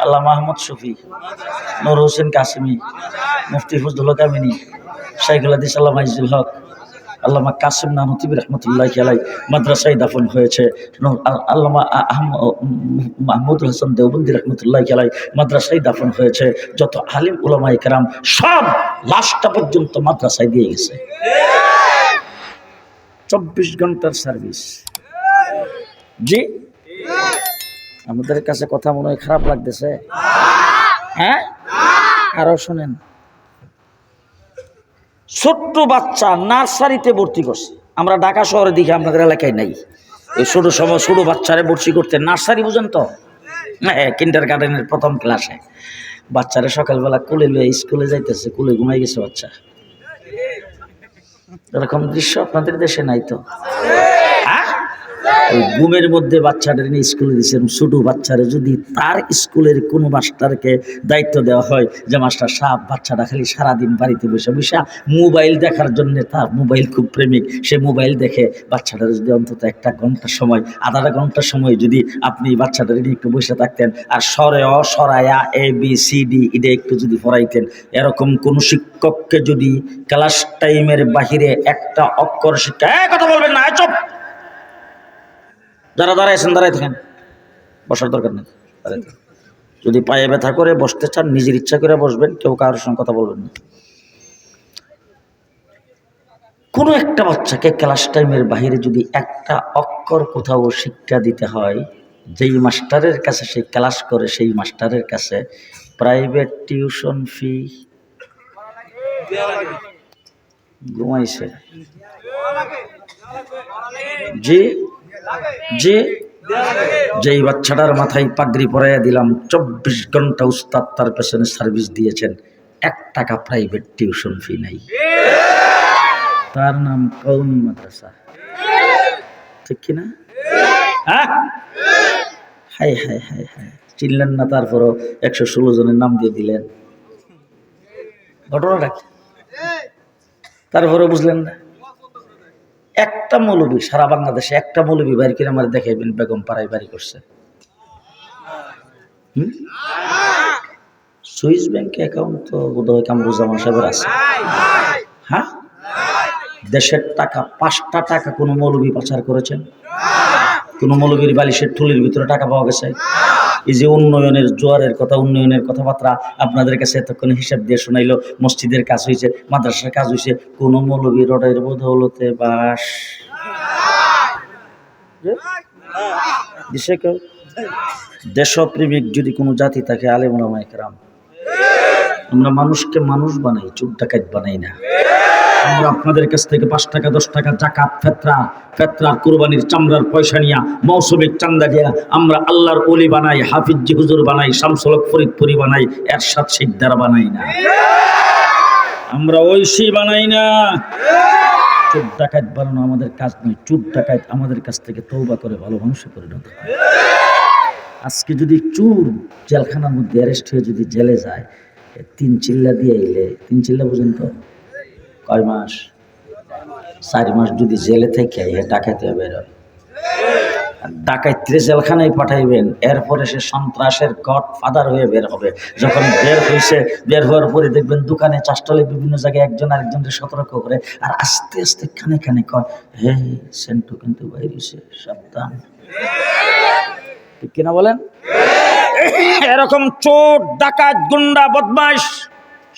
আল্লাহ মাহমুদ শফি, নূর হোসেন কাসিমি, মুফতি ফজলুল হক আমিনী, শাইখুল হাদিস আল্লামা ইজুল হক, আল্লামা কাসিম নানুতি রহমতুল্লাহ আলাই মাদ্রাসায় দাফন হয়েছে। আল্লামা মাহমুদুল হাসান দেওবন্দি রহমতুল্লাহ আলাই মাদ্রাসায় দাফন হয়েছে। যত আলিম উলামা ইকরাম সব লাশটা পর্যন্ত মাদ্রাসায় দিয়ে গেছে। 24 ঘন্টার সার্ভিস। জি, আমাদের কাছে কথা মনে হয় খারাপ লাগতেছে? হ্যাঁ, আরো শোনেন। ছোট্ট বাচ্চা নার্সারিতে ভর্তি করছে। আমরা ঢাকা শহরে দেখি, আপনাদের এলাকায় নাই। এই ছোট সময় ছোট বাচ্চারে ভর্তি করতে, নার্সারি বুঝেন তো? হ্যাঁ, কিন্ডার গার্ডেনের প্রথম ক্লাসে বাচ্চারা সকালবেলা কোলে লয়ে স্কুলে যাইতেছে, কোলে ঘুমাই গেছে বাচ্চা। এরকম দৃশ্য আপনাদের দেশে নাই তো? ওই ঘুমের মধ্যে বাচ্চাদের নিয়ে স্কুলে দিচ্ছেন। ছোট বাচ্চারে যদি তার স্কুলের কোনো মাস্টারকে দায়িত্ব দেওয়া হয় যে মাস্টার সাহেব, বাচ্চাটা খালি সারাদিন বাড়িতে বসে বসে মোবাইল দেখার জন্য, তার মোবাইল খুব প্রেমিক, সে মোবাইল দেখে, বাচ্চাটার যদি অন্তত 1 ঘন্টা সময়, আধা ঘন্টা সময় যদি আপনি বাচ্চাটার নিয়ে একটু বসে থাকতেন আর সরে অ সরায়া ABCD এটা একটু যদি পড়াইতেন, এরকম কোন শিক্ষককে যদি ক্লাস টাইমের বাহিরে একটা অক্ষর শিক্ষা, কথা বলবেন না, চুপ, যারা দাঁড়াইছেন দাঁড়াই থাকেন, বসার দরকার নেই। যদি পায়ে ব্যথা করে বসতে চান নিজের ইচ্ছা করে বসবেন, কেউ কারোর সঙ্গে কথা বলবেন না। কোনো একটা বাচ্চাকে ক্লাস টাইমের বাহিরে যদি একটা অক্ষর কোথাও শিক্ষা দিতে হয়, যেই মাস্টারের কাছে সে ক্লাস করে সেই মাস্টারের কাছে প্রাইভেট টিউশন ফি ঘুমাইছে। জি জি, যেই বাচ্চাটার মাথায় পাগড়ি পরাইয়া দিলাম, 24 ঘন্টা উস্তাদ তার পেছনে সার্ভিস দিয়েছেন, 1 টাকা প্রাইভেট টিউশন ফি নাই। তার নাম কওমি মাদ্রাসা, ঠিক কিনা? হাই হাই হাই হাই, চিনলেন না? তারপরও 116 জনের নাম দিয়ে দিলেন। ঘটনাটা কি? তারপরও বুঝলেন না? একটা মৌলবী সারা বাংলাদেশে, একটা মৌলবী বাড়ি কিনে আমার দেখাইবেন বেগম পাড়ায় বাড়ি করছে। সুইস ব্যাংকে অ্যাকাউন্ট তো বোধহয় কামরুজ্জামান সাহেবের আছে। হ্যাঁ, দেশের টাকা 5টা টাকা কোনো মৌলবী পাচার করেছেন? কোনো মৌলবীর বালিশের থলির ভিতরে টাকা পাওয়া গেছে? এই যে উন্নয়নের জোয়ারের কথা, উন্নয়নের কথাবার্তা আপনাদের কাছে এতক্ষণ হিসাব দিয়ে শোনাইলো, মসজিদের কাজ হয়েছে, মাদ্রাসার কাজ হয়েছে, কোন মৌলবী রডের বদৌলতে বাস দিছে কেউ? দেশপ্রেমিক যদি কোনো জাতি থাকে আলেম ওলামা ইকরাম। আমরা মানুষকে মানুষ বানাই, চোর ডাকাত বানাই না। আমরা আপনাদের কাছ থেকে 5 টাকা 10 টাকা জাকাত, ফেতরা কুরবানির চামড়ার পয়সা নিয়া, মৌসুমিক চান্দা দিয়া আমরা আল্লাহর ওলি বানাই, হাফিজ জি হুজুর বানাই, শামসুল হক ফরিদপুরি বানাই, এরশাদ সিকদার বানাই না। আমরা ঐশী বানাই না। চোর ডাকাত বানানো আমাদের কাজ নয়। চোর ডাকাত আমাদের কাছ থেকে তওবা করে ভালো মানুষে পরিণত হয়। আজকে যদি চোর জেলখানার মধ্যে অ্যারেস্ট হয়ে যদি জেলে যায়, 3 চিল্লা দিয়ে এলে, 3 চিল্লা পর্যন্ত কয় মাস? 4 মাস যদি জেলে থেকে ডাকাইতে বের হয়, ডাকাইতে জেলখানায় পাঠাইবেন, এরপরে সে সন্ত্রাসের গড ফাদার হয়ে বের হবে। যখন বের হওয়ার পরে দেখবেন দোকানে, চাষটলে, বিভিন্ন জায়গায় একজন আরেকজনকে সতর্ক করে, আর আস্তে আস্তে খানে খানে কয়, হে সেন্টু কিন্তু বাইরেছে, সাবধান। ঠিক কিনা বলেন? এরকম চোর ডাকাত গুন্ডা বদমাইশ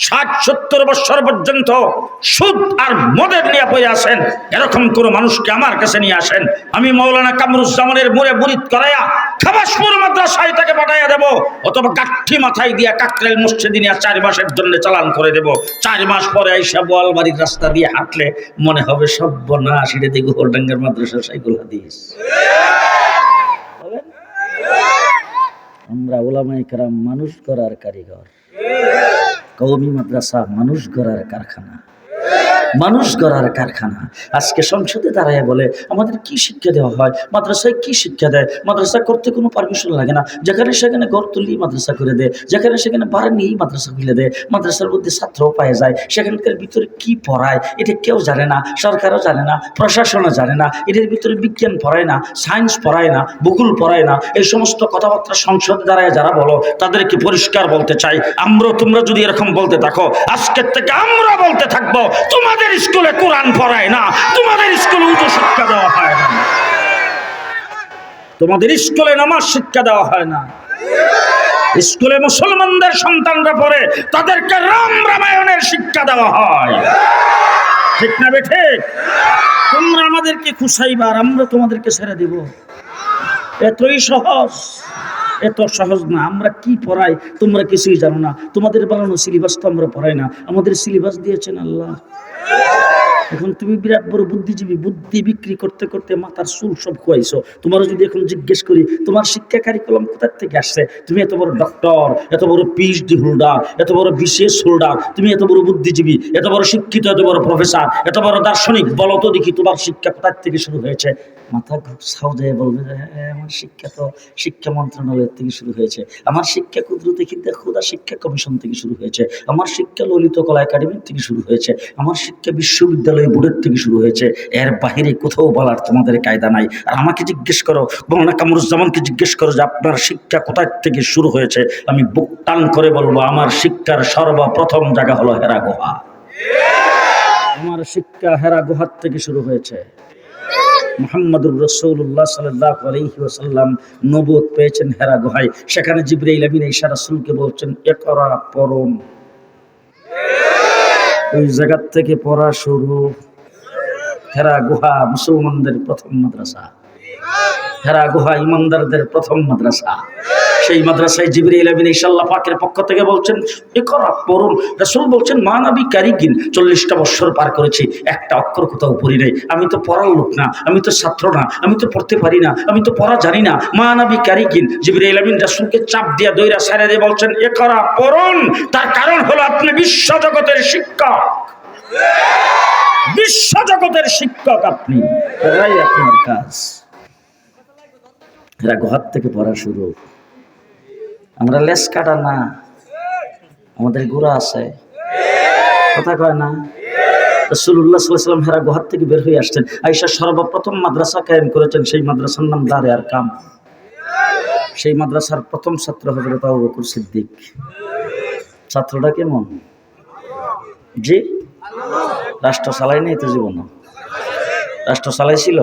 60-70 বছর পর্যন্ত সুদ আর মদের নিয়ে বই আসেন, এরকম কোন মানুষকে আমার কাছে নিয়ে আসেন, আমি মাওলানা কামরুজ্জামানের মুড়ে মুরিদ করাইয়া খাবাসপুর মাদ্রাসায় তাকে পাঠাইয়া দেব, অথবা কাঠি মাথায় দিয়া কাকরাইল মসজিদে নিয়ে 4 মাসের জন্য চালান করে দেব। 4 মাস পরে আইসা বোয়ালবাড়ির রাস্তা দিয়ে হাঁটলে মনে হবে সর্বনাশ, এটা দিয়ে গোহরডাঙ্গার মাদ্রাসা শাইখুল হাদিস। আমরা ওলামায়ে কেরাম মানুষ গড়ার কারিগর, কওমি মাদ্রাসা মানুষ গড়ার কারখানা। মানুষ গড়ার কারখানা। আজকে সংসদে দাঁড়ায় বলে আমাদের কি শিক্ষা দেওয়া হয়, মাদ্রাসায় কি শিক্ষা দেয়, মাদ্রাসা করতে কোনো পারমিশন লাগে না, যেখানে সেখানে ঘর তুলি মাদ্রাসা করে দেয়, যেখানে সেখানে বাড়ি নিয়েই মাদ্রাসা খুলে দেয়, মাদ্রাসার মধ্যে ছাত্রও পায়ে যায়, সেখানকার ভিতরে কি পড়ায় এটা কেউ জানে না, সরকারও জানে না, প্রশাসনও জানে না, এটার ভিতরে বিজ্ঞান পড়ায় না, সায়েন্স পড়ায় না, ভূগোল পড়ায় না। এই সমস্ত কথাবার্তা সংসদে দাঁড়ায় যারা বলো তাদেরকে পরিষ্কার বলতে চাই, তোমরা যদি এরকম বলতে থাকো, আজকের থেকে আমরা বলতে থাকবো তোমাদের স্কুলে কোরআন পড়ায় না, তোমাদের স্কুলে উচ্চ শিক্ষা দেওয়া হয় না, তোমাদের স্কুলে নামাজ শিক্ষা দেওয়া হয় না, স্কুলে মুসলমানদের সন্তানরা পড়ে তাদেরকে রামায়ণের শিক্ষা দেওয়া হয়, ঠিক না বেঠে? তোমরা আমাদেরকে খুশাইবার, আমরা তোমাদেরকে ছেড়ে দিব, এতই সহজ? এত সহজ না। আমরা কি পড়াই তোমরা কিছুই জানো না, তোমাদের বানানো সিলেবাস তো আমরা পড়াই না, আমাদের সিলেবাস দিয়েছেন আল্লাহ। এখন তুমি বিরাট বড় বুদ্ধিজীবী, বুদ্ধি বিক্রি করতে করতে মাথার চুল সব খোয়াইছো। তোমারও যদি এখন জিজ্ঞেস করি তোমার শিক্ষা কারিকুলাম কোথার থেকে আসছে, তুমি এত বড় ডক্টর, এত বড় পিএইচডি হোল্ডার, এত বড় বিশেষ হোল্ডার, তুমি এত বড় বুদ্ধিজীবী, এত বড় শিক্ষিত, এত বড় প্রফেসর, এত বড় দার্শনিক, বলো তো দেখি তোমার শিক্ষা কোথার থেকে শুরু হয়েছে? মাথা সাউজায় বলবে যে হ্যাঁ আমার শিক্ষা তো শিক্ষা মন্ত্রণালয়ের থেকে শুরু হয়েছে, আমার শিক্ষা কুদরতি খুদা শিক্ষা কমিশন থেকে শুরু হয়েছে, আমার শিক্ষা ললিত কলা একাডেমির থেকে শুরু হয়েছে, আমার শিক্ষা বিশ্ববিদ্যালয় বোর্ডের থেকে শুরু হয়েছে। এর বাহিরে কোথাও বলার তোমাদের কায়দা নাই। আর আমাকে জিজ্ঞেস করো, মৌলানা কামরুজ্জামানকে জিজ্ঞেস করো যে আপনার শিক্ষা কোথায় থেকে শুরু হয়েছে, আমি বুক টান করে বলবো আমার শিক্ষার সর্বপ্রথম জায়গা হলো হেরা গুহা। আমার শিক্ষা হেরা গুহার থেকে শুরু হয়েছে। মুহাম্মদুর রাসূলুল্লাহ সাল্লাল্লাহু আলাইহি ওয়াসাল্লাম নবুয়ত পেয়েছেন হেরা গুহায়। সেখানে জিবরাইল আমিন ঈসা রাসূলকে বলছেন ইকরা, পড়ুন। ওই জায়গা থেকে পড়া শুরু। হেরা গুহা মুসলমানদের প্রথম মাদ্রাসা, হেরা গুহা ইমানদারদের প্রথম মাদ্রাসা। সেই মাদ্রাসায় জিবরাইল আমিন ঈসা আল্লাহ পাকের পক্ষ থেকে বলছেন ইকরা, পড়ুন। রাসূল বলছেন মা নবী কারিগিন, 40টা বছর পার করেছি, একটা অক্ষর কোথাও পড়ি নাই, আমি তো পড়ার লোক না, আমি তো ছাত্র না, আমি তো পড়তে পারি না, আমি তো পড়া জানি না। মা নবী কারিগিন। জিবরাইল আমিন রাসূলকে চাপ দিয়া দইরা সাইরা দিয়ে বলছেন ইকরা, পড়ুন। তার কারণ হলো আপনি বিশ্বজগতের শিক্ষক, বিশ্বজগতের শিক্ষক আপনি, এটাই আপনার কাজ। এরা গুহার থেকে পড়া শুরু। আমরা লেস কাটা না, আমাদের গোড়া আছে, কথা কয় না? রাসূলুল্লাহ সাল্লাল্লাহু আলাইহি ওয়াসাল্লাম হেরা গুহার থেকে বের হয়ে আসছেন, আয়েশা সর্বপ্রথম মাদ্রাসা কায়েম করেছেন, সেই মাদ্রাসার নাম দারে আরকাম। সেই মাদ্রাসার প্রথম ছাত্র হযরত আবু বকর সিদ্দিক। ছাত্রটা কেমন? জি, রাষ্ট্র চালাই নাই তো জীবন, রাষ্ট্র চালাইছিল,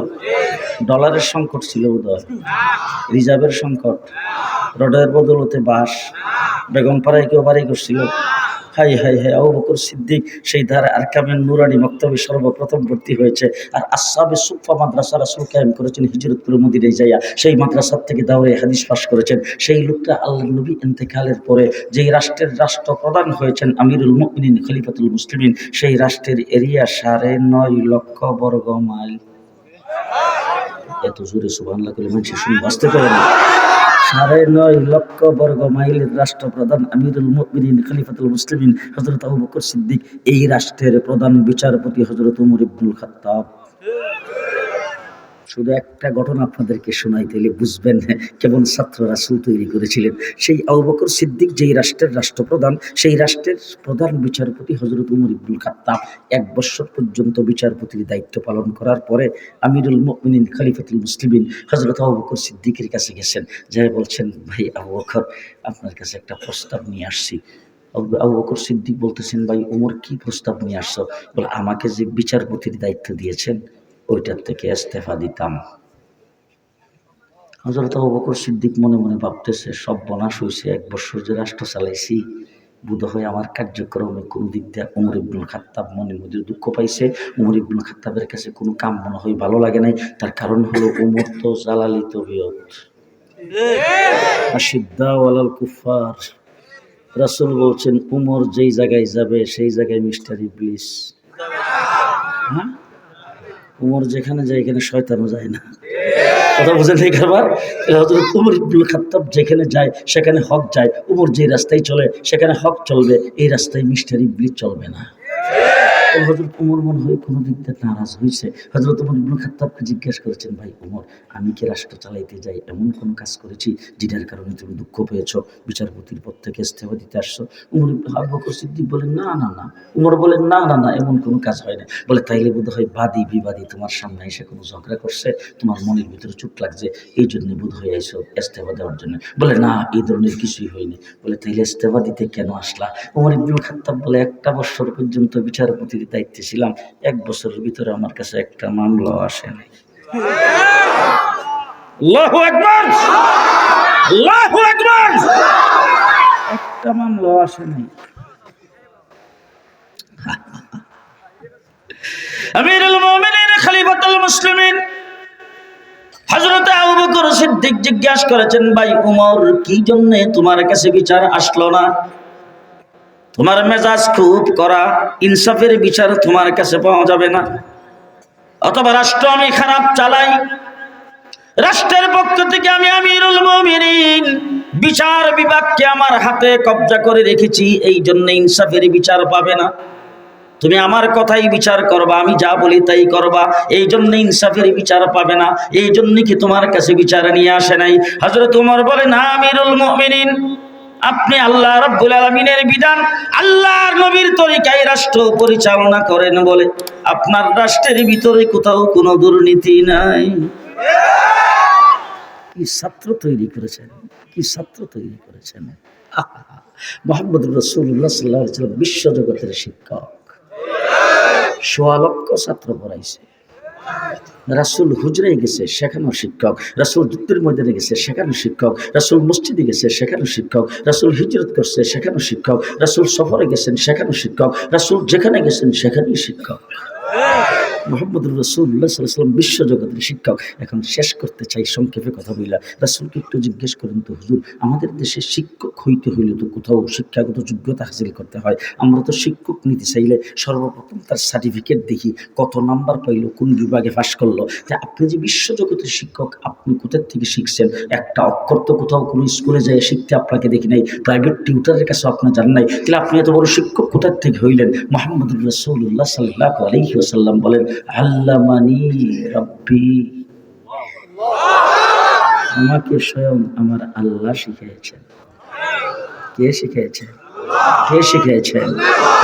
ডলারের সংকট ছিল উদয়, রিজার্ভের সংকট, রডের বদলতে বাস, বেগম পাড়ায় কেউ বাড়ি করছিল। হাই হাই হাই, আবু বকর সিদ্দিক সেই ধারে আরকামের নুরানি মক্তবে সর্বপ্রথম ভর্তি হয়েছে। আর আসহাবে সুফা মাদ্রাসা রাসূল কায়েম করেছেন হিজরতপুর মদিনায় যাইয়া, সেই মাদ্রাসার থেকে দাওরে হাদিস পাস করেছেন। সেই লোকটা আল্লাহর নবী ইন্তেকালের পরে যেই রাষ্ট্রের রাষ্ট্রপ্রধান হয়েছেন আমিরুল মুমিনিন খলিফাতুল মুসলিমিন, সেই রাষ্ট্রের এরিয়া 9.5 লক্ষ বর্গ মাইল। এত জোরে সুবহানাল্লাহ বলে মানুষ শুনে বাঁচতে পারে না। 9.5 লক্ষ বর্গ মাইলের রাষ্ট্রপ্রধান আমিরুল মুমিনিন খলিফাতুল মুসলিমিন হযরত আবু বকর সিদ্দিক, এই রাষ্ট্রের প্রধান বিচারপতি হযরত ওমর ইবনুল খাত্তাব। শুধু একটা ঘটনা আপনাদেরকে শোনাই, তাহলে বুঝবেন কেমন ছাত্র রাসূল তৈরি করেছিলেন। সেই আবু বকর সিদ্দিক যেই রাষ্ট্রের রাষ্ট্রপ্রধান, সেই রাষ্ট্রের প্রধান বিচারপতি হযরত ওমর ইবনুল খাত্তাব 1 বছর পর্যন্ত বিচারপতির দায়িত্ব পালন করার পরে আমিরুল মুমিনিন খলিফাতুল মুসলিমিন হযরত আবু বকর সিদ্দিকের কাছে গেছেন, যাই বলছেন ভাই আবু বকর, আপনার কাছে একটা প্রস্তাব নিয়ে আসছি। আবু বকর সিদ্দিক বলতেছেন ভাই ওমর, কি প্রস্তাব নিয়ে আসছো? বলে আমাকে যে বিচারপতির দায়িত্ব দিয়েছেন ওইটার থেকে ইস্তেফা দিতাম। হযরত আবু বকর সিদ্দিক মনে মনে ভাবতেছে সব বনাশ হয়েছে, 1 বছর যে রাষ্ট্র চালাইছি, বোধহয় আমার কার্যক্রমে কোনো দিক দিয়ে ওমর ইবনুল খাত্তাব মনের মধ্যে দুঃখ পাইছে, ওমর ইবনুল খাত্তাবের কাছে কোনো কাম মনে হয় ভালো লাগে নাই। তার কারণ হলো ওমর তো জালালি তবিয়ত, আশিদ্দা ওয়ালাল কুফার। রাসূল বলছেন ওমর যেই জায়গায় যাবে সেই জায়গায় মিস্টার ইবলিস। হ্যাঁ, ওমর যেখানে যায় এখানে শয়তানও যায় না, কথা বুঝেন এই কারবার। হযরত ওমর ইবনুল খাত্তাব যেখানে যায় সেখানে হক যায়, ওমর যে রাস্তায় চলে সেখানে হক চলবে, এই রাস্তায় মিস্টার ইবলিস চলবে না। হযরত ওমর মনে হয় কোনো দিক থেকে নারাজ হয়েছে। হযরত ওমর ইবনে খাত্তাবকে জিজ্ঞেস করেছেন, ভাই ওমর, আমি কি রাষ্ট্র চালাইতে যাই এমন কোনো কাজ করেছি যেটার কারণে তুমি দুঃখ পেয়েছো, বিচারপতির পদ থেকে ইস্তেফা দিতে আসছো? উমর ইবনে আবু বকর সিদ্দিক বলেন, না না না। উমর বলেন, না না না, এমন কোনো কাজ হয় না। বলে, তাইলে বোধ হয় বাদী বিবাদী তোমার সামনে এসে কোনো ঝগড়া করছে, তোমার মনের ভিতরে চোট লাগছে, এই জন্য বোধ হয় আইসো ইস্তেফা দেওয়ার জন্য। বলে, না, এই ধরনের কিছুই হয়নি। বলে, তাইলে ইস্তেফা দিতে কেন আসলা? ওমর ইবনে খাত্তাব বলে, 1 বছর পর্যন্ত বিচারপতির দায়িত্বে ছিলাম, 1 বছরের ভিতরে আমার কাছে একটা মামলাও আসে নাই। আল্লাহু আকবার, আল্লাহু আকবার। একটা মামলাও আসে নাই। আমিরুল মুমিনিন খলিফাতুল মুসলিমিন হযরত আবু বকর সিদ্দিক জিজ্ঞাসা করেছেন, ভাই উমর, কি জন্য তোমার কাছে বিচার আসলো না? তোমার মেজাজ খুব কড়া, ইনসাফের বিচার তোমার কাছে পাওয়া যাবে না, অথবা রাষ্ট্র আমি খারাপ চালাই, রাষ্ট্রের পক্ষ থেকে আমি আমিরুল মুমিনিন বিচার বিভাগকে আমার হাতে কব্জা করে রেখেছি, এই জন্য ইনসাফের বিচার পাবে না। তুমি আমার কথাই বিচার করবা, আমি যা বলি তাই করবা, এই জন্য ইনসাফের বিচার পাবে না, এই জন্য কি তোমার কাছে বিচার নিয়ে আসে নাই? হযরত ওমর বলেন, আমিরুল মুমিনিন, আপনি আল্লাহ রাব্বুল আলামিনের বিধান, আল্লাহর নবীর তরিকায় রাষ্ট্র পরিচালনা করেন বলে আপনার রাষ্ট্রের ভিতরে কোথাও কোনো দুর্নীতি নাই। কি ছাত্র তৈরি করেছেন, কি ছাত্র তৈরি করেছেন! মুহাম্মদুর রাসূলুল্লাহ সাল্লাল্লাহু আলাইহি ওয়াসাল্লাম বিশ্ব জগতের শিক্ষক, ১৬ লক্ষ ছাত্র পড়াইছে। রাসূল হুজরায় গেছে, সেখানেও শিক্ষক। রাসূল যুদ্ধের ময়দানে গেছে, সেখানেও শিক্ষক। রাসূল মসজিদে গেছে, সেখানেও শিক্ষক। রাসূল হিজরত করছে, সেখানেও শিক্ষক। রাসূল সফরে গেছেন, সেখানেও শিক্ষক। রাসূল যেখানে গেছেন সেখানেই শিক্ষক। মুহাম্মদুর রাসূলুল্লাহ সাল্লাল্লাহু আলাইহি ওয়াসাল্লাম বিশ্বজগতের শিক্ষক। এখন শেষ করতে চাই সংক্ষেপে কথা বইলা। রাসূলকে একটু জিজ্ঞেস করেন তো, হুজুর, আমাদের দেশে শিক্ষক হইতে হইলে তো কোথাও শিক্ষাগত যোগ্যতা হাসিল করতে হয়। আমরা তো শিক্ষক নিতে চাইলে সর্বপ্রথম তার সার্টিফিকেট দেখি, কত নাম্বার পাইলো, কোন বিভাগে পাস করলো। তা আপনি যে বিশ্বজগতের শিক্ষক, আপনি কোথা থেকে শিখছেন? একটা অক্ষর তো কোথাও কোনো স্কুলে যায় শিখতে আপনাকে দেখি নাই, প্রাইভেট টিউটারের কাছে আপনি জান নাই, তাহলে আপনি এত বড় শিক্ষক কোথা থেকে হইলেন? মুহাম্মদুর রাসূলুল্লাহ সাল্লাল্লাহু আলাইহি ওয়াসাল্লাম বলেন, আল্লামানি রাব্বি, আমাকে স্বয়ং আমার আল্লাহ শিখিয়েছেন। কে শিখিয়েছেন? কে শিখিয়েছেন?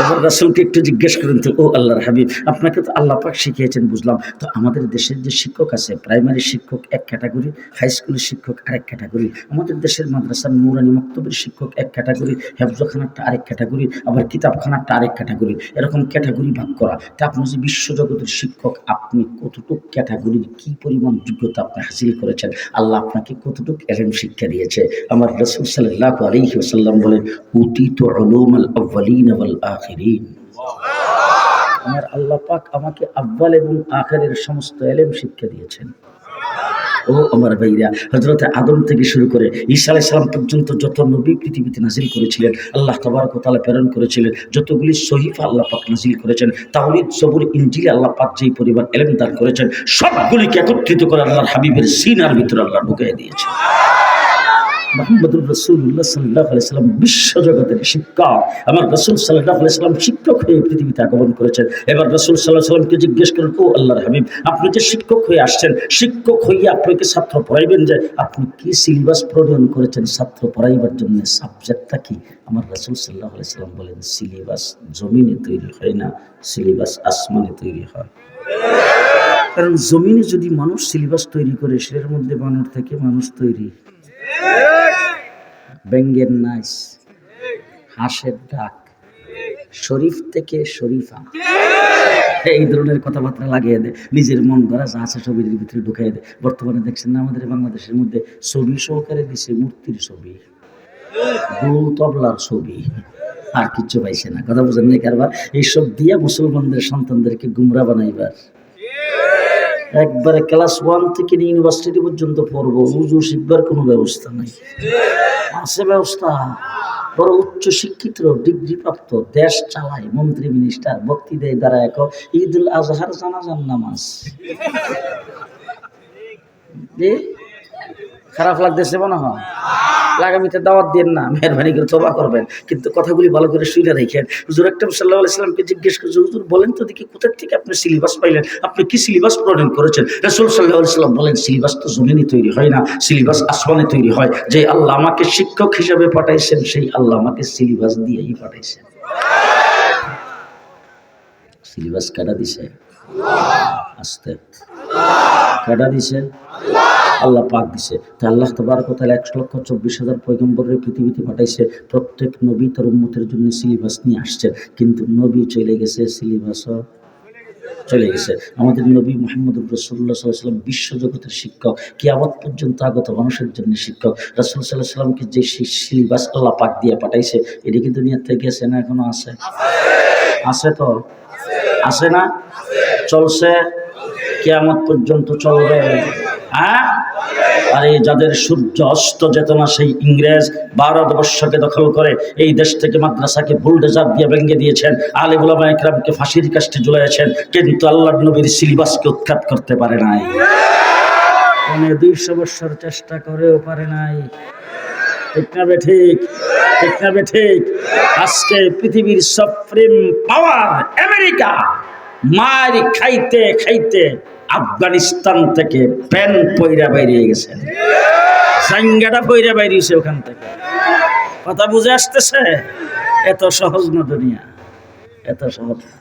এবার রাসূলকে একটু জিজ্ঞেস করেন তো, ও আল্লাহর হাবিব, আপনাকে তো আল্লাহ পাক শিখিয়েছেন বুঝলাম, তো আমাদের দেশের যে শিক্ষক আছে, প্রাইমারি শিক্ষক এক ক্যাটাগরি, হাই স্কুলের শিক্ষক আরেক ক্যাটাগরি, আমাদের দেশের মাদ্রাসার নুরানি মক্তবের শিক্ষক এক ক্যাটাগরি, হেফজখানারটা আরেক ক্যাটাগরি, আবার কিতাবখানারটা আরেক ক্যাটাগরি, এরকম ক্যাটাগরি ভাগ করা। তা আপনি যে বিশ্বজগতের শিক্ষক, আপনি কতটুক ক্যাটাগরির কি পরিমাণ যোগ্যতা আপনি হাসিল করেছেন? আল্লাহ আপনাকে কতটুক এলেম শিক্ষা দিয়েছে? আমার রাসূল সাল্লাল্লাহু আলাইহি ওয়াসাল্লাম বলেন, উতিতু উলুমাল আউয়ালিন ওয়াল আখিরিন, আমার আল্লাহ পাক আমাকে আউয়াল এবং আখিরের সমস্ত এলেম শিক্ষা দিয়েছেন। ও আমার ভাইরা, হযরত আদম থেকে শুরু করে ঈসা আলাইহিস সালাম পর্যন্ত যত নবী পৃথিবীতে নাজিল করেছিলেন, আল্লাহ তাবারক ওয়া তাআলা প্রেরণ করেছিলেন, যতগুলি সহিফা আল্লাহ পাক নাজিল করেছেন, তাওরীত, জবুর, ইনজিল আল্লাহ পাক যেই পরিমাণ ইলম দান করেছেন, সবগুলিকে একত্রিত করে আল্লাহর হাবিবের সিনার ভিতরে আল্লাহ ঢুকিয়ে দিয়েছেন। মুহাম্মদুর রাসূলুল্লাহ সাল্লাল্লাহু আলাইহি ওয়াসাল্লাম বিশ্বজগতের শিক্ষক। আমার রাসূল সাল্লাল্লাহু আলাইহি ওয়াসাল্লাম শিক্ষক হয়ে পৃথিবীতে আগমন করেছেন। এবার রাসূল সাল্লাল্লাহু আলাইহি ওয়াসাল্লামকে জিজ্ঞেস করেন, ও আল্লাহর হাবিব, আপনি যে শিক্ষক হয়ে আসছেন, শিক্ষক হইয়া আপনাকে ছাত্র পড়াইবেন, যে আপনি কি সিলেবাস প্রণয়ন করেছেন ছাত্র পড়াইবার জন্য? সাবজেক্টটা কি? আমার রাসূল সাল্লাল্লাহু আলাইহি ওয়াসাল্লাম বলেন, সিলেবাস জমিনে তৈরি হয় না, সিলেবাস আসমানে তৈরি হয়। কারণ জমিনে যদি মানুষ সিলেবাস তৈরি করে, সেটার মধ্যে বানর থেকে মানুষ তৈরি, ব্যাঙের নাচ, হাঁসের ডাক, শরীফ থেকে শরীফা, এই ধরনের কথাবার্তা লাগিয়ে দেয়, নিজের মন গড়া যা আছে ছবির ভিতরে ঢুকাই দেয়। বর্তমানে দেখছেন না আমাদের বাংলাদেশের মধ্যে ছবি সহকারে দিছে মূর্তির ছবি, গোল তবলার ছবি, আর কিচ্ছু পাইছে না। কথা বুঝেন না কারবার? এইসব দিয়া মুসলমানদের সন্তানদেরকে গুমরা বানাইবার, একবারে ক্লাস 1 থেকে ইউনিভার্সিটি পর্যন্ত পড়বো, উজু শিখবার কোনো ব্যবস্থা নাই। আছে ব্যবস্থা, বড় উচ্চ শিক্ষিত ডিগ্রি প্রাপ্ত, দেশ চালায়, মন্ত্রী মিনিস্টার, বক্তি দেয় দাঁড়ায়, ঈদুল আজহার জানাজার নামাজ, খারাপ লাগতেছে মনে হয়? আগামীতে দাওয়াত দিন না, মেহরবানি করে তওবা করবেন, কিন্তু কথাগুলি ভালো করে শুনে রাখেন। হুজুর আকরাম সাল্লাল্লাহু আলাইহি সাল্লামকে জিজ্ঞেস করছে, হুজুর বলেন তো দেখি কোথা থেকে আপনি সিলেবাস পাইলেন, আপনি কি সিলেবাস প্রণয়ন করেছেন? রাসূল সাল্লাল্লাহু আলাইহি সাল্লাম বলেন, সিলেবাস তো জমিনে তৈরি হয় না, সিলেবাস আসমানে তৈরি হয়। যে আল্লাহ আমাকে শিক্ষক হিসেবে পাঠাইছেন, সেই আল্লাহ আমাকে সিলেবাস দিয়েই পাঠাইছেন। সিলেবাস কাটা দিছে আস্তে, কাটা দিছে আল্লাহ পাক দিছে। তা আল্লাহ তাবারক ওয়া তাআলা 1,24,000 পয়গম্বরের পৃথিবীতে পাঠাইছে। প্রত্যেক নবী তার উম্মতের জন্য সিলেবাস নিয়ে আসছে, কিন্তু নবী চলে গেছে, সিলেবাসও চলে গেছে। আমাদের নবী মুহাম্মদুর রাসূলুল্লাহ সাল্লাল্লাহু আলাইহি ওয়াসাল্লাম বিশ্বজগতের শিক্ষক, কিয়ামত পর্যন্ত আগত মানুষের জন্য শিক্ষক। রাসূল সাল্লাল্লাহু আলাইহি ওয়াসাল্লামকে যে সিলেবাস আল্লাহ পাক দিয়ে পাঠাইছে, এটা কি দুনিয়াতে গেছে না এখনো আছে? আছে তো, আছে না? চলছে, কিয়ামত পর্যন্ত চলবে। হ্যাঁ, আর এই যাদের সূর্য অস্ত যেত না, সেই ইংরেজ ভারতবর্ষকে দখল করে এই দেশ থেকে মাদ্রাসাকে বুলডোজার দিয়ে ভেঙে দিয়েছেন, আলেম উলামা ইকরামকে ফাঁসির কাস্টে ঝুলাইয়েছেন, কিন্তু আল্লাহর নবীর সিলেবাসকে উৎখাত করতে পারে নাই। 200 বছর চেষ্টা করেও পারে নাই। ঠিক না বেঠিক? ঠিক না বেঠিক? আজকে পৃথিবীর সুপ্রিম পাওয়ার আমেরিকা মার খাইতে খাইতে আফগানিস্তান থেকে প্যান পয়রা বাইরে গেছেন, জাঙ্গাটা পয়রা বাইরেছে ওখান থেকে। কথা বুঝে আসতেছে? এত সহজ না দুনিয়া, এত সহজ না।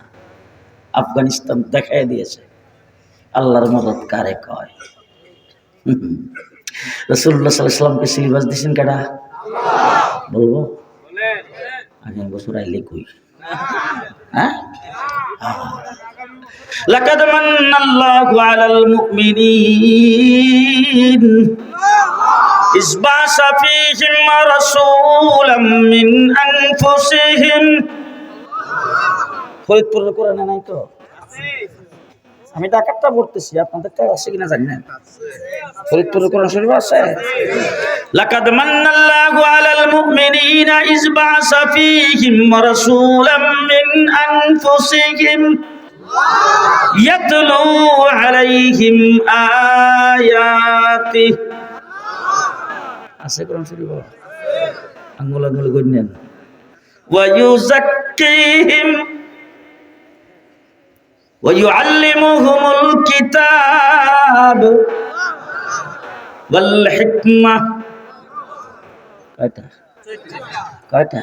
আফগানিস্তান দেখাই দিয়েছে আল্লাহর মদদ কারে কয়। রাসূলুল্লাহ সাল্লাল্লাহু আলাইহি ওয়াসাল্লামকে সিলেবাস দিয়েছেন কারা? বলবো আগামী বছর আইলে কই? হ্যাঁ, লাকাদ মান্নাল্লাহু আলাল মুমিনিন ইয বা'সা ফীহিম রাসূলাম মিন আনফুসিহিম। ফরিদপুরের কোরআনে নাই তো? আমি ঢাকারটা পড়তেছি, আপনাদেরটা আছে কিনা জানি না। ফরিদপুরের কোরআন শরীফ আছে। লাকাদ মান্নাল্লাহু আলাল মুমিনিনা ইয বা'সা ফীহিম রাসূলাম মিন আনফুসিহিম ইয়াতলু আলাইহিম আয়াতিহি। আছে কোরআন শরীফ? আঙ্গুল আঙ্গুল গণ্যেন। ওয়া ইউযাক্কিহিম ওয়া ইউআল্লিমুহুমুল কিতাব ওয়াল হিকমা। কয়টা?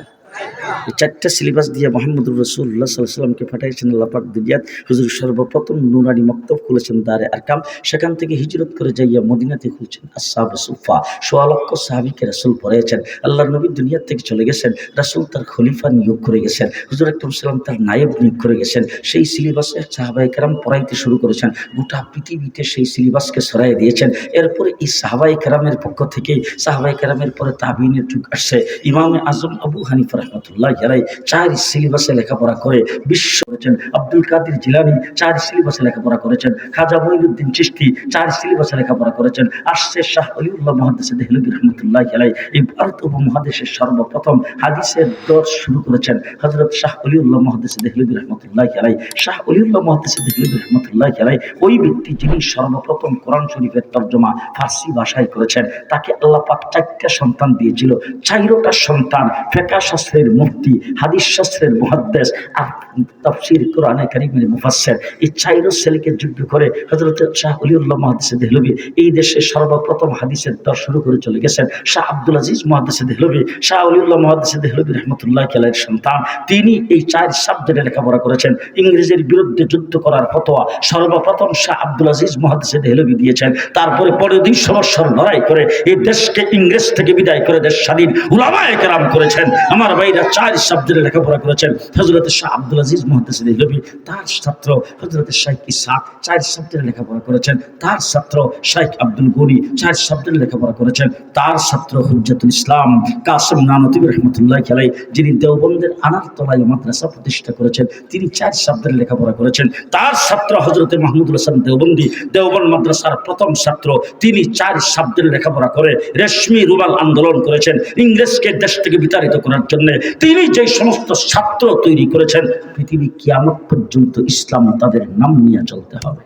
এই 4টা সিলেবাস দিয়ে মুহাম্মদুর রাসূলুল্লাহ সাল্লাল্লাহু আলাইহি ওয়াসাল্লামকে পাঠাইছেন আল্লাহ পাক দুনিয়াত। হুজুর সর্বপ্রথম নুরানি মক্তব খুলেছেন দারে আরকাম, সেখান থেকে হিজরত করে যাইয়া মদিনাতে খুলছেন আসহাবে সুফা। 1.25 লক্ষ সাহাবীকে রাসূল পড়িয়েছেন। আল্লাহর নবী দুনিয়া থেকে চলে গেছেন, রাসূল তার খলিফা নিয়োগ করে গেছেন, হুজুর আকরাম সাল্লাল্লাহু তার নায়েব নিয়োগ করে গেছেন। সেই সিলেবাসে সাহাবায়ে কেরাম পড়াইতে শুরু করেছেন, গোটা পৃথিবীতে সেই সিলেবাসকে ছড়াই দিয়েছেন। এরপরে এই সাহাবায়ে কেরামের পক্ষ থেকে সাহাবায়ে কেরামের পরে তাবিনের যুগ আসছে। ইমামে আজম আবু হানিফা রাহমাতুল্লাহি আলাইহি 4 সিলেবাসে লেখাপড়া করে বিশ্ব করেছেন। আব্দুল কাদের জিলানী 4 সিলেবাসে লেখাপড়া করেছেন। খাজা মঈনুদ্দিন চিশতি 4 সিলেবাসে লেখাপড়া করেছেন। আসছে শাহ ওলিউল্লাহ মুহাদ্দিস দেহলভী রাহমাতুল্লাহি আলাইহি, এই ভারত উপমহাদেশের সর্বপ্রথম হাদিসের দর্স শুরু করেছেন হযরত শাহ ওলিউল্লাহ মুহাদ্দিস দেহলভী রাহমাতুল্লাহি আলাইহি। শাহ ওলিউল্লাহ মুহাদ্দিস দেহলভী রাহমাতুল্লাহি আলাইহি ওই ব্যক্তি যিনি সর্বপ্রথম কোরআন শরীফের তরজমা ফার্সি ভাষায় করেছেন। তাকে আল্লাহ পাক 4টা সন্তান দিয়েছিল। 4টা সন্তান ফিকহ শাস্ত্রের মুফতি, হাদিস শাস্ত্রের মুহাদ্দিস আর তাফসীর কোরআনে কারীমের মুফাসসির। এই 4 ছেলেকে যুদ্ধ করে হযরত শাহ ওলিউল্লাহ মুহাদ্দিস দেহলভী এই দেশে সর্বপ্রথম হাদিসের দর্শ শুরু করে চলে গেছেন। শাহ আব্দুল আজিজ মুহাদ্দিস দেহলভী, শাহ ওলিউল্লাহ মুহাদ্দিস দেহলভী রাহমাতুল্লাহি আলাইহির সন্তান। তিনি এই 4 সাবজেক্টে লেখাপড়া করেছেন। ইংরেজের বিরুদ্ধে যুদ্ধ করার ফতোয়া সর্বপ্রথম শাহ আব্দুল আজিজ মুহাদ্দিস দেহলভী দিয়েছেন। তারপরে 200 বছর লড়াই করে এই দেশকে ইংরেজ থেকে বিদায় করে দেশ স্বাধীন উলামায়ে কেরাম করেছেন। আমার ভাইরা 4 সাবজেক্টে লেখাপড়া করেছেন। হযরত শাহ আব্দুল আজিজ মুহাদ্দিস দেহলভী, তার ছাত্র হযরত শাইখ ইসহাক 4 সাবজেক্টে লেখাপড়া করেছেন। তার ছাত্র শাইখ আব্দুল গনি 4 সাবজেক্টে লেখাপড়া করেছেন। তার ছাত্র হুজ্জাতুল ইসলাম কাসিম নানতুবী রাহমাতুল্লাহি আলাইহি, যিনি দেওবন্দের আনারতলায় মাদ্রাসা প্রতিষ্ঠা করেছেন, তিনি 4 সাবজেক্টে লেখাপড়া করেছেন। তার ছাত্র হযরত মাহমুদুল হাসান দেওবন্দি, দেওবন্দ মাদ্রাসার প্রথম ছাত্র, তিনি 4 সাবজেক্টে লেখাপড়া করে রেশমি রুমাল আন্দোলন করেছেন ইংরেজকে দেশ থেকে বিতাড়িত করার জন্য। তিনি যে সমস্ত ছাত্র তৈরি করেছেন, পৃথিবী কিয়ামত পর্যন্ত ইসলাম তাদের নাম নিয়ে চলতে হবে।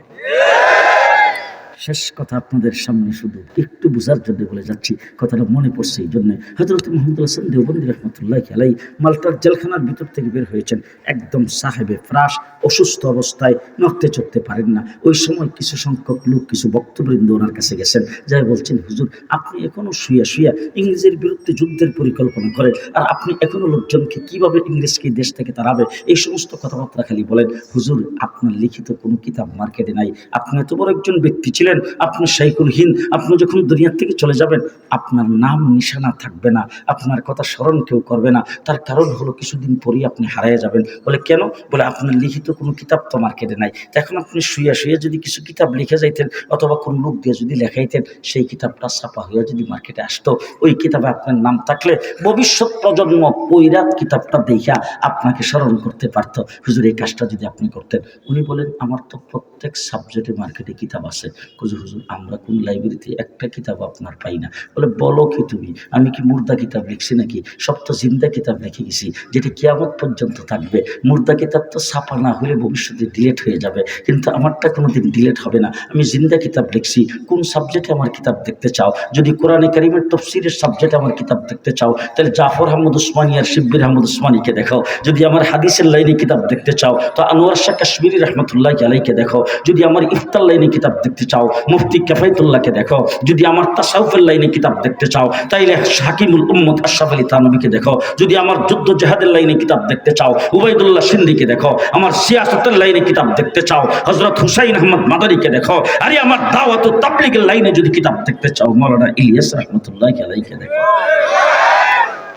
শেষ কথা আপনাদের সামনে শুধু একটু বোঝার জন্য বলে যাচ্ছি, কথাটা মনে পড়ছে এই জন্য। হযরত মুহাম্মদ হাসান দেওবন্দি রহমতুল্লাহি আলাইহি মাল্টার জেলখানার ভিতর থেকে বের হয়েছেন, একদম সাহেবে ফ্রাশ, অসুস্থ অবস্থায়, নড়তে চড়তে পারেন না। ওই সময় কিছু সংখ্যক লোক, কিছু বক্তবৃন্দ ওনার কাছে গেছেন, যাই বলছেন, হুজুর আপনি এখনো শুয়া শুয়া ইংরেজের বিরুদ্ধে যুদ্ধের পরিকল্পনা করেন, আর আপনি এখনো লোকজনকে কিভাবে ইংরেজকে দেশ থেকে তাড়াবে এই সমস্ত কথাবার্তা খালি বলেন। হুজুর আপনার লিখিত কোনো কিতাব মার্কেটে নাই, আপনি এত বড় একজন ব্যক্তি ছিলেন, আপনি শাইখুল হিন্দ, আপনি যখন দুনিয়ার থেকে চলে যাবেন আপনার নাম নিশানা থাকবে না, আপনার কথা স্মরণ কেউ করবে না। তার কারণ হলো কিছুদিন পরেই আপনি হারিয়ে যাবেন। বলে কেন? বলে আপনার লিখিত কোনো কিতাব তো মার্কেটে নাই। এখন আপনি শুয়ে শুয়ে যদি কিছু কিতাব লিখে যাইতেন অথবা কোন লোক দিয়ে যদি লেখাইতেন, সেই কিতাবটা ছাপা হয়ে যদি মার্কেটে আসতো, ওই কিতাবে আপনার নাম থাকলে ভবিষ্যৎ প্রজন্ম পৈরাত কিতাবটা দেখা আপনাকে স্মরণ করতে পারত। হুজুর এই কাজটা যদি আপনি করতেন। উনি বলেন আমার তো প্রত্যেক সাবজেক্টে মার্কেটে কিতাব আছে। হুজুর আমরা কোন লাইব্রেরিতে একটা কিতাব আপনার পাই না। বলে বলো কি তুমি, আমি কি মুর্দা কিতাব লিখছি নাকি? সব তো জিন্দা কিতাব লিখে গেছি, যেটা কিয়ামত পর্যন্ত থাকবে। মুর্দা কিতাব তো ছাপা না হলে ভবিষ্যতে ডিলেট হয়ে যাবে, কিন্তু আমারটা কোনোদিন ডিলেট হবে না। আমি জিন্দা কিতাব লিখছি। কোন সাবজেক্টে আমার কিতাব দেখতে চাও? যদি কোরআনে কারিমের তফসিরের সাবজেক্টে আমার কিতাব দেখতে চাও, তাহলে জাফর আহমদ উসমানী আর শিব্বির আহমদ উসমানীকে দেখাও। যদি আমার হাদিসের লাইনে কিতাব দেখতে চাও তো আনোয়ার শাহ কাশ্মীরি রহমতুল্লাহ আলাইকে দেখো। যদি আমার ইফতার লাইনে কিতাব দেখতে চাও মুফতি কাফায়েতুল্লাহকে দেখো। যদি আমার তাসাউফের লাইনে কিতাব দেখতে চাও তাইলে হাকিমুল উম্মত আশরাফ আলী থানভীকে দেখো। যদি আমার যুদ্ধ জেহাদের লাইনে কিতাব দেখতে চাও উবাইদুল্লাহ সিন্দিকে দেখো। আমার সিয়াসতের লাইনে কিতাব দেখতে চাও হযরত হুসাইন আহমদ মাদারীকে দেখো। আরে আমার দাওয়াত ও তাবলীগের লাইনে যদি কিতাব দেখতে চাও মাওলানা ইলিয়াস রহমতুল্লাহ আলাইকে দেখো।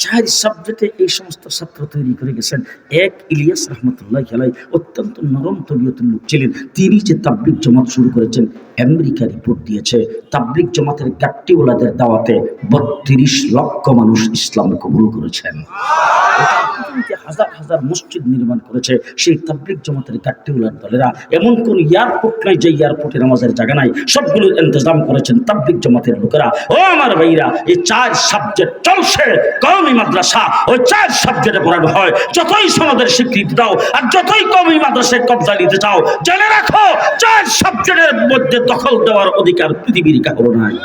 4 সাবজেক্টে এই সমস্ত ছাত্র তৈরি করে গেছেন। এক ইলিয়াস রহমতুল্লাহ আলাইহি অত্যন্ত নরম তবিয়তের লোক ছিলেন। তিনি যে তাবলিগ জামাত শুরু করেছেন, আমেরিকা রিপোর্ট দিয়েছে তাবলিগ জামাতের গাট্টিওয়ালাদের দাওয়াতে 32 লক্ষ মানুষ ইসলাম কবুল করেছেন। হাজার হাজার মসজিদ নির্মাণ করেছে সেই তাবলিগ জামাতের গাট্টিওয়ালার দলেরা। এমন কোন এয়ারপোর্ট নাই যে এয়ারপোর্টে নামাজের জায়গা নাই, সবগুলোর ইন্তজাম করেছেন তাবলিগ জামাতের লোকেরা। ও আমার ভাইরা, এই 4 সাবজেক্ট চলছে কওমি মাদ্রাসা, ওই 4 সাবজেক্টে পড়ানো হয়। যতই সনদের স্বীকৃতি দাও আর যতই কওমি মাদ্রাসায় কবজা নিতে চাও, জেনে রাখো 4 সাবজেক্টের মধ্যে দখল দেওয়ার অধিকার পৃথিবীর কারো নাই।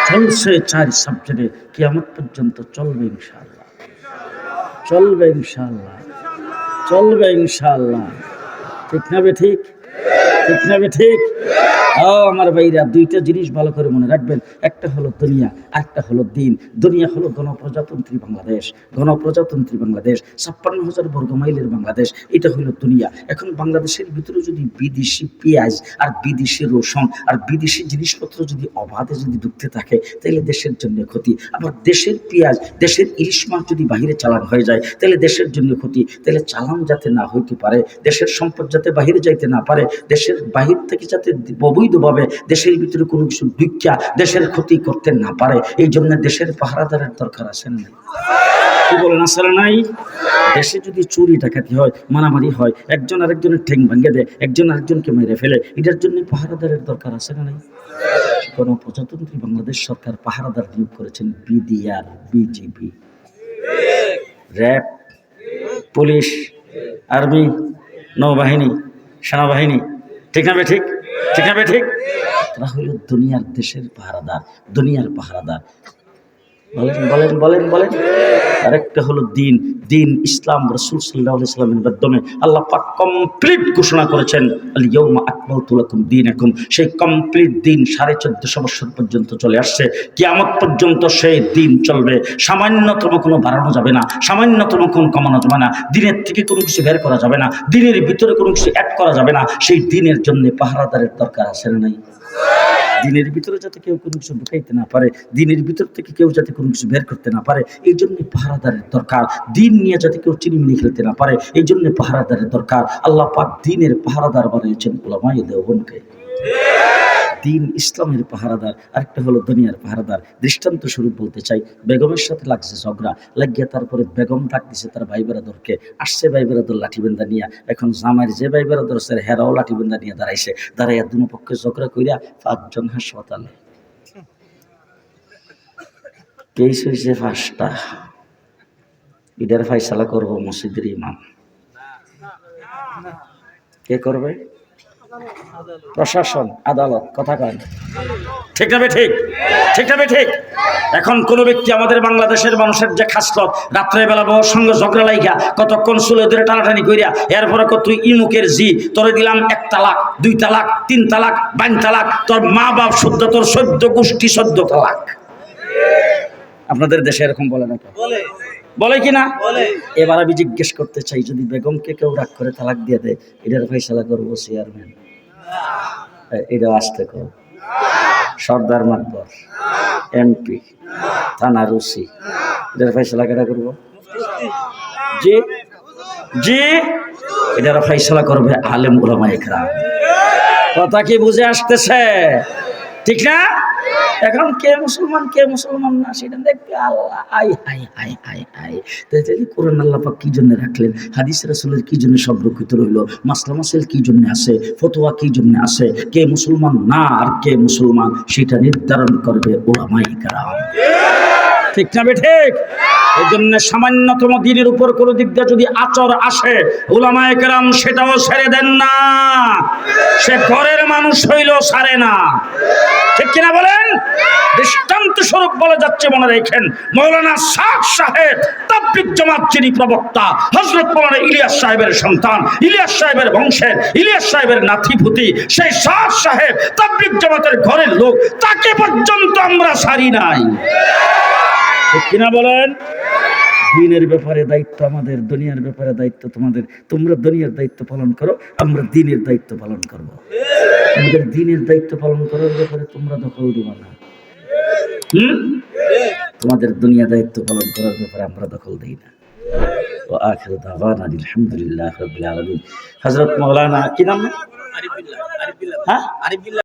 চলছে 4 সাবজেক্টে, কিয়ামত পর্যন্ত চলবে ইনশাআল্লাহ, চলবে ইনশাআল্লাহ, চলবে ইনশাআল্লাহ। ঠিক না বে ঠিক? ঠিক না বে ঠিক? আমার ভাইরা, 2টা জিনিস ভালো করে মনে রাখবেন। একটা হলো দুনিয়া, আরেকটা হলো দিন। দুনিয়া হলো গণপ্রজাতন্ত্রী বাংলাদেশ, গণপ্রজাতন্ত্রী বাংলাদেশ, 56,000 বর্গ মাইলের বাংলাদেশ, এটা হলো দুনিয়া। এখন বাংলাদেশের ভিতরে যদি বিদেশি পেঁয়াজ আর বিদেশি রসুন আর বিদেশি জিনিসপত্র যদি অবাধে যদি ঢুকতে থাকে, তাহলে দেশের জন্য ক্ষতি। আবার দেশের পেঁয়াজ, দেশের ইলিশ মাছ যদি বাহিরে চালান হয়ে যায়, তাহলে দেশের জন্য ক্ষতি। তাহলে চালান যাতে না হইতে পারে, দেশের সম্পদ যাতে বাহিরে যাইতে না পারে, দেশের বাহির থেকে যাতে অবৈধভাবে দেশের ভিতরে কোনো কিছু ঢুকিয়া দেশের ক্ষতি করতে না পারে, এই জন্য দেশের পাহারাদারের দরকার আছে না? কি বলেন, আছে না নাই? দেশে যদি চুরি ডাকাতি হয়, মারামারি হয়, একজন আরেকজনের ঠ্যাং ভাঙিয়ে দেয়, একজন আরেকজনকে মেরে ফেলে, এটার জন্য পাহারাদারের দরকার আছে না নাই? গণপ্রজাতন্ত্রী বাংলাদেশ সরকার পাহারাদার নিয়োগ করেছেন BDR, BGB, RAB, police, army, নৌবাহিনী, সেনাবাহিনী। ঠিক না বে ঠিক? ঠিক না বে ঠিক? তারা হইল দুনিয়ার দেশের পাহারাদার, দুনিয়ার পাহারাদার। বলেন বলেন বলেন বলেন। আরেকটা হলো দিন, দিন ইসলাম। রাসূল সাল্লাল্লাহু আলাইহি ওয়াসাল্লামের মাধ্যমে আল্লাহ পাক কমপ্লিট ঘোষণা করেছেন আল ইয়াউমা আকমালতু লাকুম দীনাকুম। সেই কমপ্লিট দিন 1450 বছর পর্যন্ত চলে আসছে, কিয়ামত পর্যন্ত সেই দিন চলবে। সামান্যতম কোনো বাড়ানো যাবে না, সামান্যতম কোনো কমানো যাবে না, দিনের থেকে কোনো কিছু বের করা যাবে না, দিনের ভিতরে কোনো কিছু অ্যাড করা যাবে না। সেই দিনের জন্য পাহারাদারের দরকার আছে না নাই? দিনের ভিতরে যাতে কেউ কোনো কিছু ঢুকাইতে না পারে, দিনের ভিতর থেকে কেউ যাতে কোনো কিছু বের করতে না পারে, এই জন্য পাহারাদারের দরকার। দিন নিয়ে যাতে কেউ চিনিমিনি খেলতে না পারে, এই জন্য পাহারাদারের দরকার। আল্লাহ পাক দিনের পাহারাদার বানিয়েছেন উলামায়ে দেওবন্দকে। দিন ইসলামের পাহারাদার, আরেকটা হলো দুনিয়ার পাহারাদার। দৃষ্টান্ত স্বরূপ বলতে চাই, বেগমের সাথে লাগছে ঝগড়া, লাগিয়ে তারপরে বেগম ডাক দিছে তার ভাই বেরাদরকে। আসছে ভাই বেরাদর লাঠিবেন্দা নিয়ে, এখন জামাইয়ের যে ভাই বেরাদর আছে হেরাও লাঠিবেন্দা নিয়ে দাঁড়াইছে। দাঁড়াইয়া দুনো পক্ষে ঝগড়া কইরা 5 জন হাসপাতালে। কেস হয়েছে 5টা। এটার ফাইসালা করবো মসজিদের ইমাম। কে করবে? প্রশাসন, আদালত, কথা কয় না। ঠিক না ঠিক? ঠিক না ঠিক? এখন কোন ব্যক্তি আমাদের বাংলাদেশের মানুষের যে খাসলত, রাত্রেবেলা বউর সঙ্গে ঝগড়া লাইগা কতক্ষণ চুলে ধরে টানাটানি কইরা এরপরে তুই ইমুকের জি তোরে দিলাম 1 তালাক 2 তালাক 3 তালাক 5 তালাক, তোর মা বাপ শুদ্ধ, তোর 14 গোষ্ঠী 14 তালাক। আপনাদের দেশে এরকম বলে না? বলে কি না? এবার আমি জিজ্ঞেস করতে চাই, যদি বেগমকে কেউ রাগ করে তালাক দিয়ে দেয়, এটার ফয়সালা করবো চেয়ারম্যান? এটা আসতে কর সর্দার মাতবর, এমপি, থানার ওসি, এটার ফয়সালা কেটা করবো? জি জি, এটার ফয়সালা করবে আলেম উলামায়ে কেরাম। কথা কি বুঝে আসতেছে? ঠিক না? এখন কে মুসলমান কে মুসলমান না সেটা দেখবে আল্লাহ। আই হাই হাই হাই হাই, তাই কোরআন আল্লাহ পাক কি জন্য রাখলেন, হাদিস রাসূলের কি জন্য সংরক্ষিত রইলো, মাসলা মাসাইল কি জন্য আছে, ফতোয়া কি জন্য আছে, কে মুসলমান না আর কে মুসলমান সেটা নির্ধারণ করবে উলামায়ে কেরাম। ঠিক না ঠিক? এই জন্য সামান্যতম দিনের উপর কোনো দিক দিয়ে যদি আচর আসে, উলামায়ে কেরাম সেটাও ছেড়ে দেন না। সে ঘরের মানুষ হইলেও ছাড়ে না। ঠিক কিনা বলেন? দৃষ্টান্ত স্বরূপ বলে যাচ্ছে, মনে রাখেন, মৌলানা সাদ সাহেব তাবলীগ জামাত যিনি প্রবক্তা, হযরত মৌলানা ইলিয়াস সাহেবের সন্তান, ইলিয়াস সাহেবের বংশের, ইলিয়াস সাহেবের নাতিপুতি, সেই সাদ সাহেব তাবলীগ জামাতের ঘরের লোক, তাকে পর্যন্ত আমরা ছাড়ি নাই। ঠিক কিনা বলেন? দিনের ব্যাপারে দায়িত্ব আমাদের, দুনিয়ার ব্যাপারে দায়িত্ব তোমাদের। তোমরা দুনিয়ার দায়িত্ব পালন করো, আমরা দিনের দায়িত্ব পালন করব। আমাদের দিনের দায়িত্ব পালন করার ব্যাপারে তোমরা দখল দিবা না। তোমাদের দুনিয়া দায়িত্ব পালন করার ব্যাপারে আমরা দখল দেই না। ওয়া আখিরু দাওয়ানা আলহামদুলিল্লাহি রাব্বিল আলামিন। হযরত মাওলানা কি নাম? আরিফ বিল্লাহ। হ্যাঁ, আরিফ বিল্লাহ।